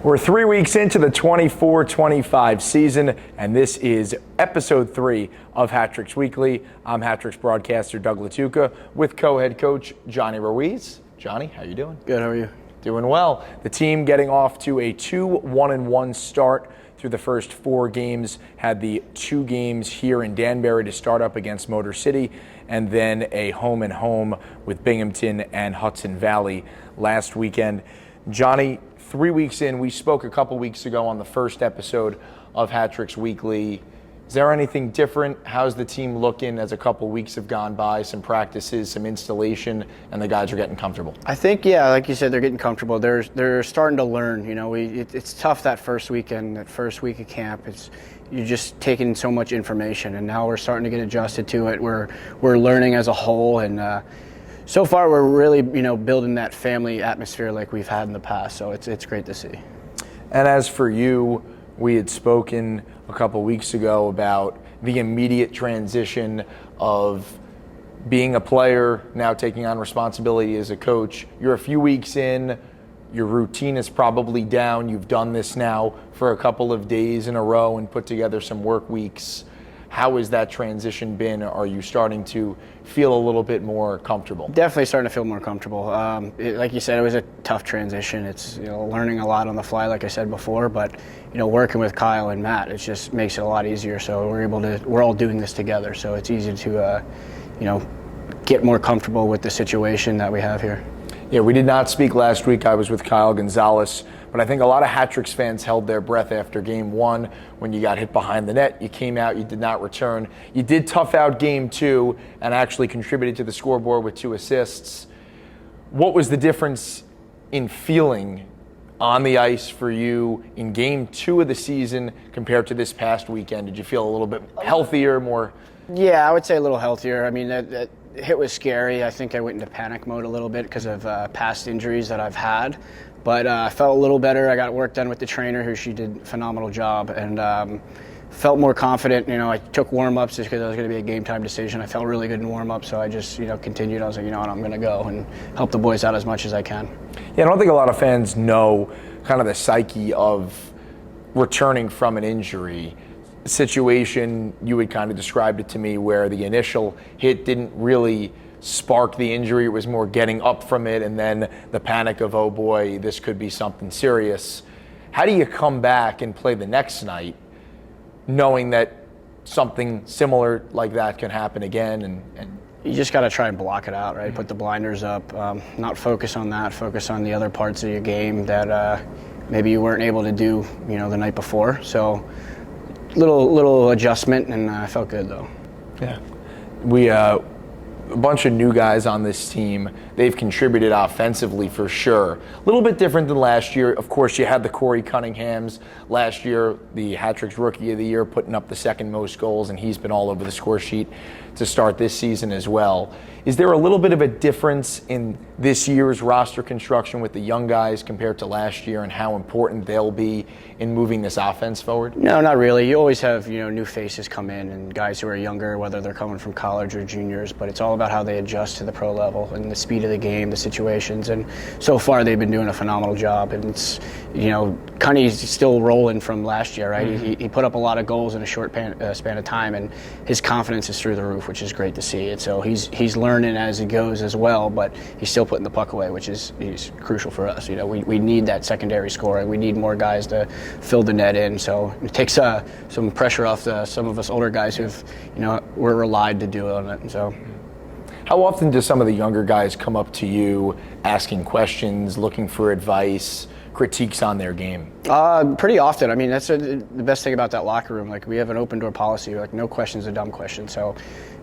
We're 3 weeks into the 24-25 season, and this is episode 3 of Hat-Tricks Weekly. I'm Hat-Tricks broadcaster Doug Lattuca with Co-Head Coach Jonny Ruiz. Johnny, how you doing? Good, how are you? Doing well. The team getting off to a 2-1-1 start through the first 4 games. Had the 2 games here in Danbury to start up against Motor City, and then a home-and-home with Binghamton and Hudson Valley last weekend. Johnny, 3 weeks in, we spoke a couple weeks ago on the first episode of Hat-Tricks Weekly. Is there anything different? How's the team looking as a couple weeks have gone by? Some practices, some installation, and the guys are getting comfortable. I think, yeah, like you said, they're getting comfortable. They're starting to learn. You know, it's tough that first weekend, that first week of camp. You're just taking so much information, and now we're starting to get adjusted to it. We're learning as a whole, and so far we're really, building that family atmosphere like we've had in the past. So it's great to see. And as for you, we had spoken a couple weeks ago about the immediate transition of being a player, now taking on responsibility as a coach. You're a few weeks in, your routine is probably down. You've done this now for a couple of days in a row and put together some work weeks. How has that transition been? Are you starting to feel a little bit more comfortable? Definitely starting to feel more comfortable. Like you said, it was a tough transition. It's learning a lot on the fly, like I said before. But working with Kyle and Matt, it just makes it a lot easier. So we're all doing this together. So it's easy to get more comfortable with the situation that we have here. Yeah, we did not speak last week. I was with Kyle Gonzalez, but I think a lot of Hat-Tricks fans held their breath after Game 1 when you got hit behind the net. You came out, you did not return. You did tough out Game 2 and actually contributed to the scoreboard with 2 assists. What was the difference in feeling on the ice for you in Game 2 of the season compared to this past weekend? Did you feel a little bit healthier, more? Yeah, I would say a little healthier. I mean, that hit was scary. I think I went into panic mode a little bit because of past injuries that I've had. But I felt a little better. I got work done with the trainer, she did a phenomenal job, and felt more confident. I took warm-ups just because it was going to be a game-time decision. I felt really good in warm-ups, so I just continued. I was like, I'm going to go and help the boys out as much as I can. Yeah, I don't think a lot of fans know kind of the psyche of returning from an injury situation. You had kind of described it to me where the initial hit didn't really spark the injury. It was more getting up from it and then the panic of, oh boy, this could be something serious. How do you come back and play the next night knowing that something similar like that can happen again? And you just got to try and block it out, right? Mm-hmm. Put the blinders up, not focus on that, focus on the other parts of your game that maybe you weren't able to do, the night before. So little adjustment, and I felt good though. Yeah, we a bunch of new guys on this team. They've contributed offensively for sure. A little bit different than last year. Of course, you had the Corey Cunninghams last year, the Hat-Tricks Rookie of the Year, putting up the second most goals, and he's been all over the score sheet to start this season as well. Is there a little bit of a difference in this year's roster construction with the young guys compared to last year and how important they'll be in moving this offense forward? No, not really. You always have, new faces come in and guys who are younger, whether they're coming from college or juniors, but it's all about how they adjust to the pro level and the speed of the game, the situations, and so far they've been doing a phenomenal job. And it's, Cunny's still rolling from last year, right? Mm-hmm. He put up a lot of goals in a short span of time, and his confidence is through the roof, which is great to see. And so he's learning as he goes as well, but he's still putting the puck away, which is crucial for us. We need that secondary scoring. We need more guys to fill the net in. So it takes some pressure off some of us older guys who've, we're relied to do on it. And so. How often do some of the younger guys come up to you asking questions, looking for advice, critiques on their game? Pretty often. I mean, that's the best thing about that locker room. Like, we have an open door policy. Like, no question's a dumb question. So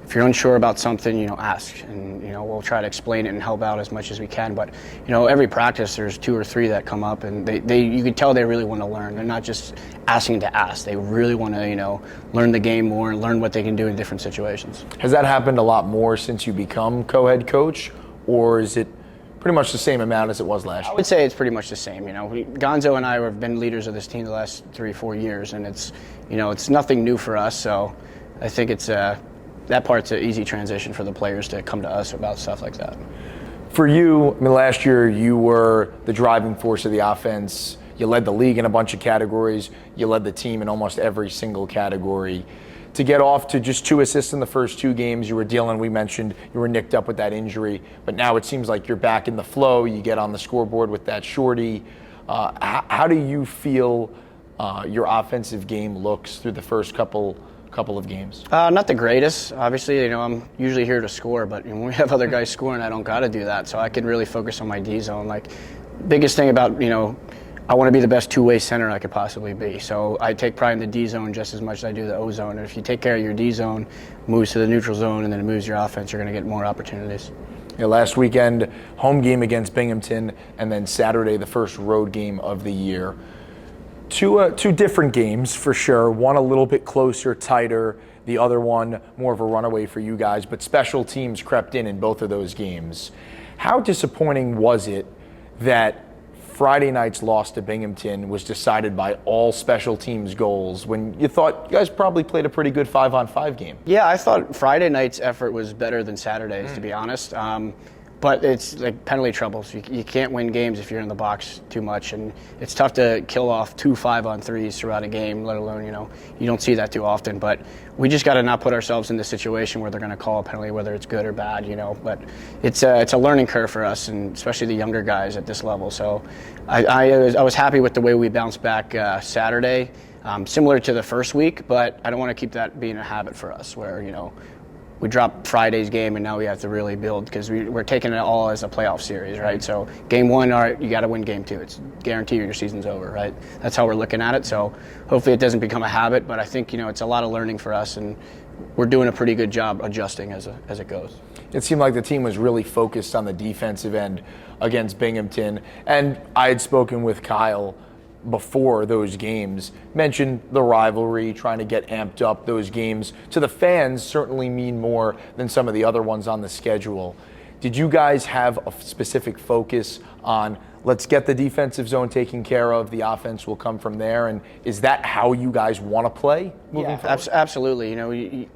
if you're unsure about something, ask, and we'll try to explain it and help out as much as we can. But every practice there's 2 or 3 that come up, and they you can tell they really want to learn. They're not just asking to ask. They really want to learn the game more and learn what they can do in different situations. Has that happened a lot more since you become co-head coach, or is it pretty much the same amount as it was last year? I would say it's pretty much the same. Gonzo and I have been leaders of this team the last 3-4 years, and it's it's nothing new for us. So I think it's that part's an easy transition for the players to come to us about stuff like that. For you, last year you were the driving force of the offense. You led the league in a bunch of categories. You led the team in almost every single category. To get off to just 2 assists in the first 2 games, you were dealing, we mentioned, you were nicked up with that injury, but now it seems like you're back in the flow. You get on the scoreboard with that shorty. How do you feel your offensive game looks through the first couple of games? Not the greatest. Obviously, I'm usually here to score, but when we have other guys scoring, I don't got to do that. So I could really focus on my D zone. Like, biggest thing about, I want to be the best two-way center I could possibly be. So I take pride in the D zone just as much as I do the O zone. And if you take care of your D zone, moves to the neutral zone, and then it moves your offense, you're going to get more opportunities. Yeah, last weekend, home game against Binghamton, and then Saturday, the first road game of the year. Two different games for sure. One a little bit closer, tighter. The other one more of a runaway for you guys. But special teams crept in both of those games. How disappointing was it that Friday night's loss to Binghamton was decided by all special teams goals when you thought you guys probably played a pretty good 5-on-5 game? Yeah, I thought Friday night's effort was better than Saturday's, to be honest. But it's like penalty troubles. You can't win games if you're in the box too much, and it's tough to kill off 2 5-on-3s throughout a game, let alone, you don't see that too often. But we just got to not put ourselves in the situation where they're going to call a penalty, whether it's good or bad, But it's a learning curve for us, and especially the younger guys at this level. So I was happy with the way we bounced back Saturday, similar to the first week, but I don't want to keep that being a habit for us where, we dropped Friday's game and now we have to really build because we're taking it all as a playoff series, right? So game 1, all right, you got to win game 2. It's guaranteed your season's over, right? That's how we're looking at it. So hopefully it doesn't become a habit, but I think, it's a lot of learning for us and we're doing a pretty good job adjusting as it goes. It seemed like the team was really focused on the defensive end against Binghamton. And I had spoken with Kyle before those games, mentioned the rivalry, trying to get amped up. Those games to the fans certainly mean more than some of the other ones on the schedule. Did you guys have a specific focus on let's get the defensive zone taken care of, the offense will come from there, and is that how you guys want to play moving forward? Absolutely.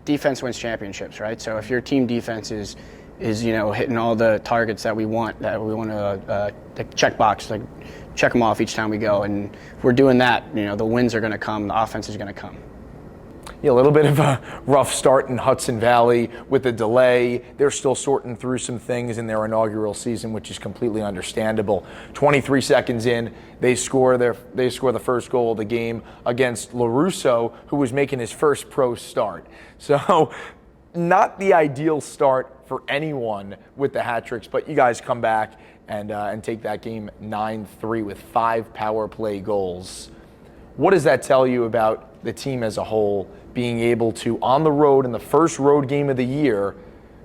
Defense wins championships, right? So if your team defense is hitting all the targets that we want to check box, like check them off each time we go, and if we're doing that, the wins are going to come, the offense is going to come. Yeah, a little bit of a rough start in Hudson Valley with the delay. They're still sorting through some things in their inaugural season, which is completely understandable. 23 seconds in, they score the first goal of the game against LaRusso, who was making his first pro start. So not the ideal start for anyone with the hat tricks, but you guys come back and take that game 9-3 with 5 power play goals. What does that tell you about the team as a whole, being able to, on the road in the first road game of the year,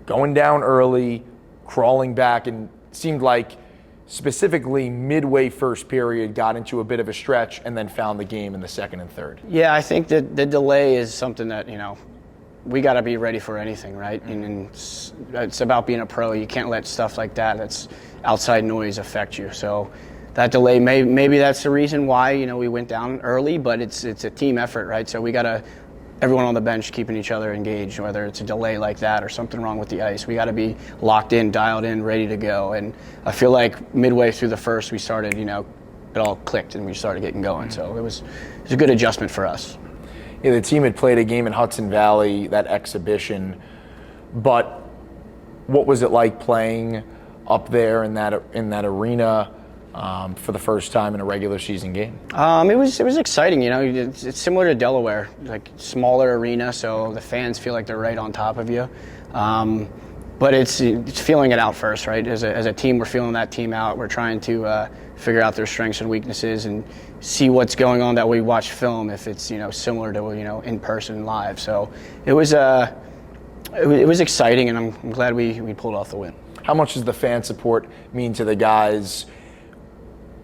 going down early, crawling back, and seemed like specifically midway first period got into a bit of a stretch and then found the game in the second and third? Yeah, I think that the delay is something that, we got to be ready for anything, right? And it's about being a pro. You can't let stuff like that's outside noise affect you. So that delay, maybe that's the reason why, we went down early, but it's a team effort, right? So we got to, everyone on the bench keeping each other engaged, whether it's a delay like that or something wrong with the ice. We got to be locked in, dialed in, ready to go. And I feel like midway through the first, we started, it all clicked and we started getting going. So it was a good adjustment for us. Yeah, the team had played a game in Hudson Valley, that exhibition, but what was it like playing up there in that arena for the first time in a regular season game? It was exciting. It's similar to Delaware, like smaller arena, so the fans feel like they're right on top of you. But it's feeling it out first, right? As a team, we're feeling that team out. We're trying to figure out their strengths and weaknesses and see what's going on that we watch film, if it's similar to in person live. So it was exciting, and I'm glad we pulled off the win. How much does the fan support mean to the guys?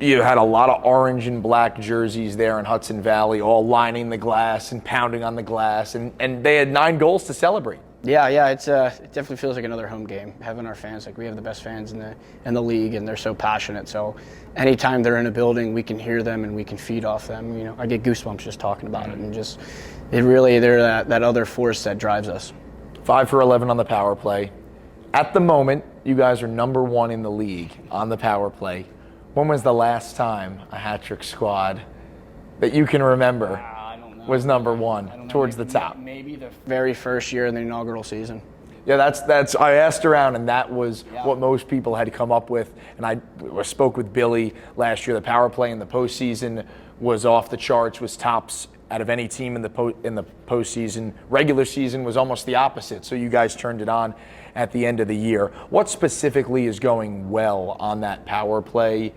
You had a lot of orange and black jerseys there in Hudson Valley, all lining the glass and pounding on the glass, and they had 9 goals to celebrate. Yeah, it definitely feels like another home game. Having our fans, we have the best fans in the league, and they're so passionate. So anytime they're in a building, we can hear them and we can feed off them. I get goosebumps just talking about it, and they're that other force that drives us. 5 for 11 on the power play. At the moment, you guys are number 1 in the league on the power play. When was the last time a hat trick squad that you can remember I don't know. was number one towards the top? Maybe the very first year in the inaugural season. Yeah, that's. I asked around, and that was what most people had come up with. And I spoke with Billy last year. The power play in the postseason was off the charts, was tops out of any team in the postseason. Regular season was almost the opposite. So you guys turned it on at the end of the year. What specifically is going well on that power play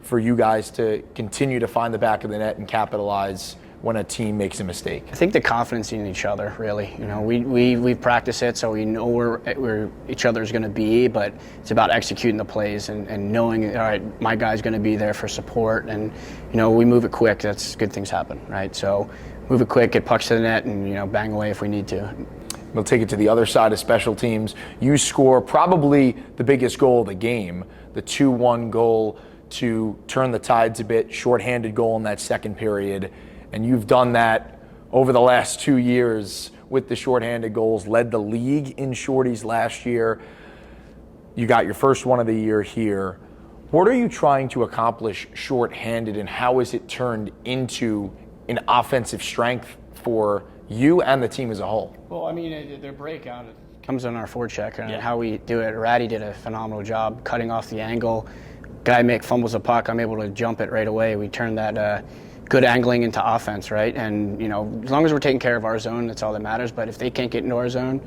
for you guys to continue to find the back of the net and capitalize when a team makes a mistake? I think the confidence in each other, really. You know, we practice it, so we know where each other's going to be, but it's about executing the plays and knowing, all right, my guy's going to be there for support, and, you know, we move it quick, that's good things happen, right? So move it quick, get pucks to the net, and, you know, bang away if we need to. We'll take it to the other side of special teams. You score probably the biggest goal of the game, the 2-1 goal to turn the tides a bit, shorthanded goal in that second period. And you've done that over the last 2 years with the shorthanded goals, led the league in shorties last year. You got your first one of the year here. What are you trying to accomplish shorthanded, and how is it turned into an offensive strength for you and the team as a whole? Well, I mean, their breakout comes on our forecheck and how we do it. Ratty did a phenomenal job cutting off the angle. Guy fumbles a puck, I'm able to jump it right away. We turn that good angling into offense, right? And, you know, as long as we're taking care of our zone, that's all that matters. But if they can't get into our zone,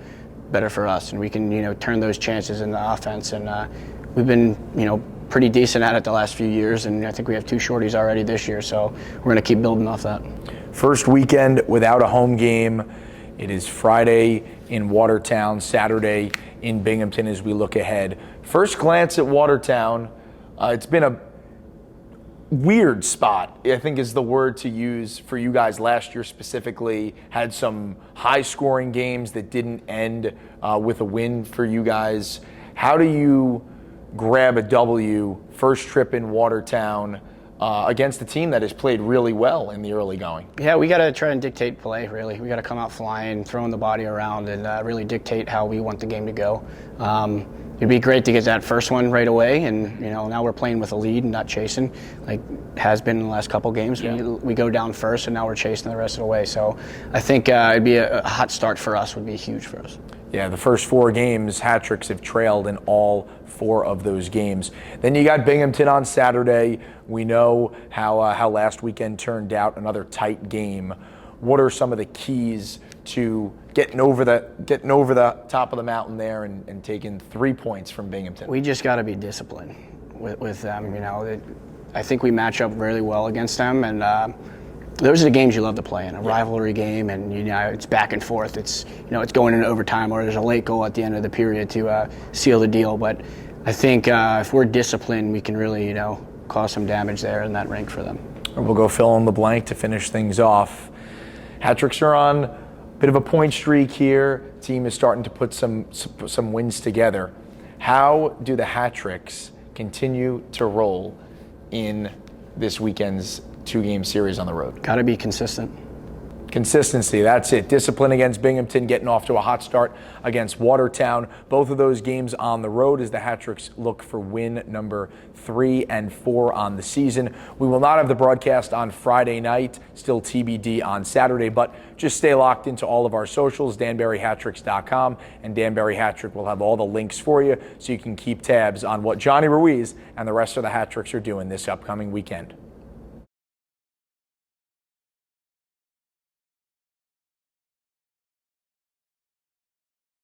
better for us. And we can, you know, turn those chances into offense. And we've been, you know, pretty decent at it the last few years. And I think we have 2 shorties already this year. So we're going to keep building off that. First weekend without a home game. It is Friday in Watertown, Saturday in Binghamton as we look ahead. First glance at Watertown, it's been a weird spot, I think is the word to use for you guys. Last year specifically had some high-scoring games that didn't end with a win for you guys. How do you grab a W first trip in Watertown against a team that has played really well in the early going? Yeah, we got to try and dictate play, really. We got to come out flying, throwing the body around, and really dictate how we want the game to go. It'd be great to get that first one right away, and, you know, now we're playing with a lead and not chasing, like has been in the last couple games. Yeah. We go down first, and now we're chasing the rest of the way. So I think it'd be a hot start for us, would be huge for us. Yeah, the first 4 games, hat tricks have trailed in all 4 of those games. Then you got Binghamton on Saturday. We know how last weekend turned out, another tight game. What are some of the keys to getting over the top of the mountain there and taking 3 points from Binghamton? We just got to be disciplined with them. You know, I think we match up really well against them, and those are the games you love to play in, a rivalry game, and, you know, it's back and forth. It's, you know, it's going into overtime, or there's a late goal at the end of the period to seal the deal. But I think if we're disciplined, we can really, you know, cause some damage there in that rink for them. We'll go fill in the blank to finish things off. Hat tricks are on a bit of a point streak here. Team is starting to put some wins together. How do the hat tricks continue to roll in this weekend's 2-game series on the road? Got to be consistent. Consistency, that's it. Discipline against Binghamton, getting off to a hot start against Watertown. Both of those games on the road as the Hat-Tricks look for win number 3 and 4 on the season. We will not have the broadcast on Friday night, still TBD on Saturday, but just stay locked into all of our socials, DanburyHattricks.com, and Danbury Hat-Trick will have all the links for you so you can keep tabs on what Jonny Ruiz and the rest of the Hat-Tricks are doing this upcoming weekend.